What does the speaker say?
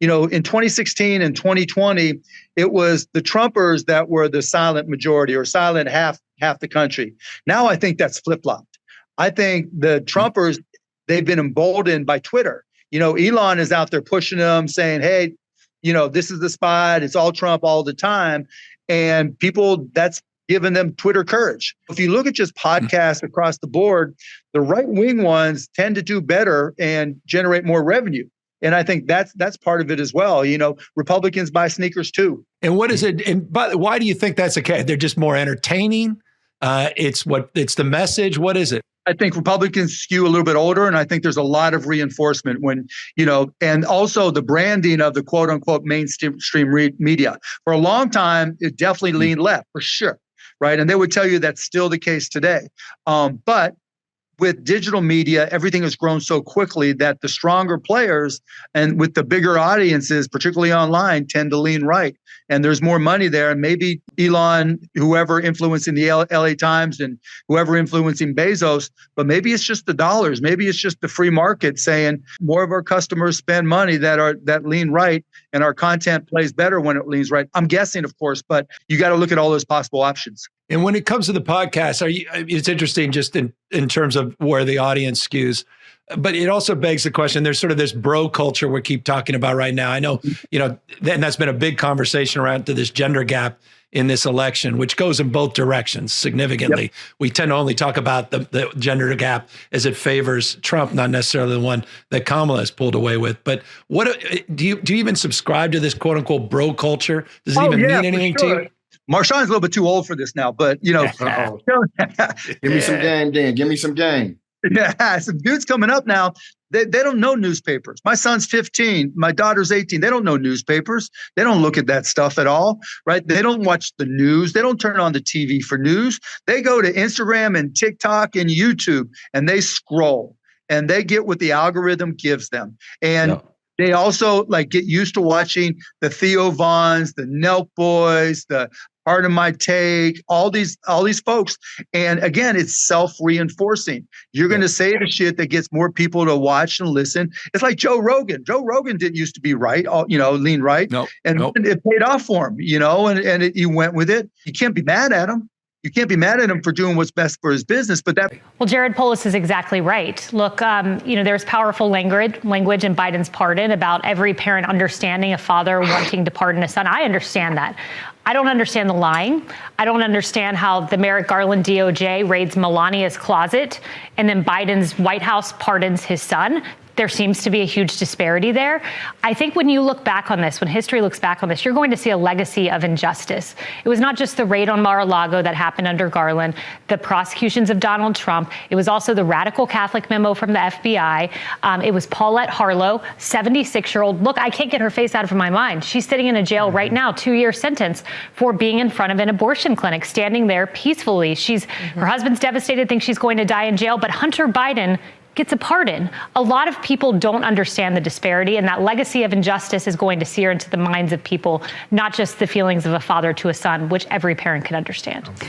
in 2016 and 2020, it was the Trumpers that were the silent majority or silent half the country. Now I think that's flip-flopped. I think the Trumpers, they've been emboldened by Twitter. Elon is out there pushing them, saying, hey, this is the spot. It's all Trump all the time. And people, that's given them Twitter courage. If you look at just podcasts across the board, the right-wing ones tend to do better and generate more revenue. And I think that's part of it as well. Republicans buy sneakers too. And what is it? But why do you think that's the case? They're just more entertaining. It's the message. What is it? I think Republicans skew a little bit older, and I think there's a lot of reinforcement when, and also the branding of the quote unquote mainstream media. For a long time, it definitely leaned left for sure. Right. And they would tell you that's still the case today. But with digital media, everything has grown so quickly that the stronger players and with the bigger audiences, particularly online, tend to lean right. And there's more money there. And maybe Elon, whoever influencing the LA Times and whoever influencing Bezos, but maybe it's just the dollars. Maybe it's just the free market saying more of our customers spend money that lean right, and our content plays better when it leans right. I'm guessing, of course, but you got to look at all those possible options. And when it comes to the podcast, it's interesting just in terms of where the audience skews, but it also begs the question, there's sort of this bro culture we keep talking about right now. I know, and that's been a big conversation around to this gender gap in this election, which goes in both directions significantly. Yep. We tend to only talk about the gender gap as it favors Trump, not necessarily the one that Kamala has pulled away with. But what do you even subscribe to this quote unquote bro culture? Does it even mean anything to you? Marshawn's a little bit too old for this now, but give me some game, Dan. Give me some game. Yeah, some dudes coming up now. They don't know newspapers. My son's 15. My daughter's 18. They don't know newspapers. They don't look at that stuff at all, right? They don't watch the news. They don't turn on the TV for news. They go to Instagram and TikTok and YouTube, and they scroll, and they get what the algorithm gives them. And they also get used to watching the Theo Vaughns, the Nelk Boys, the Pardon My Take, all these folks. And again, it's self-reinforcing. You're going to say the shit that gets more people to watch and listen. It's like Joe Rogan. Joe Rogan didn't used to be right, lean right. It paid off for him, and he went with it. You can't be mad at him. You can't be mad at him for doing what's best for his business, but that. Well, Jared Polis is exactly right. Look, there's powerful language in Biden's pardon about every parent understanding a father wanting to pardon a son. I understand that. I don't understand the lying. I don't understand how the Merrick Garland DOJ raids Melania's closet and then Biden's White House pardons his son. There seems to be a huge disparity there. I think when you look back on this, when history looks back on this, you're going to see a legacy of injustice. It was not just the raid on Mar-a-Lago that happened under Garland, the prosecutions of Donald Trump. It was also the radical Catholic memo from the FBI. It was Paulette Harlow, 76-year-old. Look, I can't get her face out of my mind. She's sitting in a jail right now, 2-year sentence for being in front of an abortion clinic, standing there peacefully. Her husband's devastated, thinks she's going to die in jail, but Hunter Biden gets a pardon. A lot of people don't understand the disparity, and that legacy of injustice is going to sear into the minds of people, not just the feelings of a father to a son, which every parent can understand.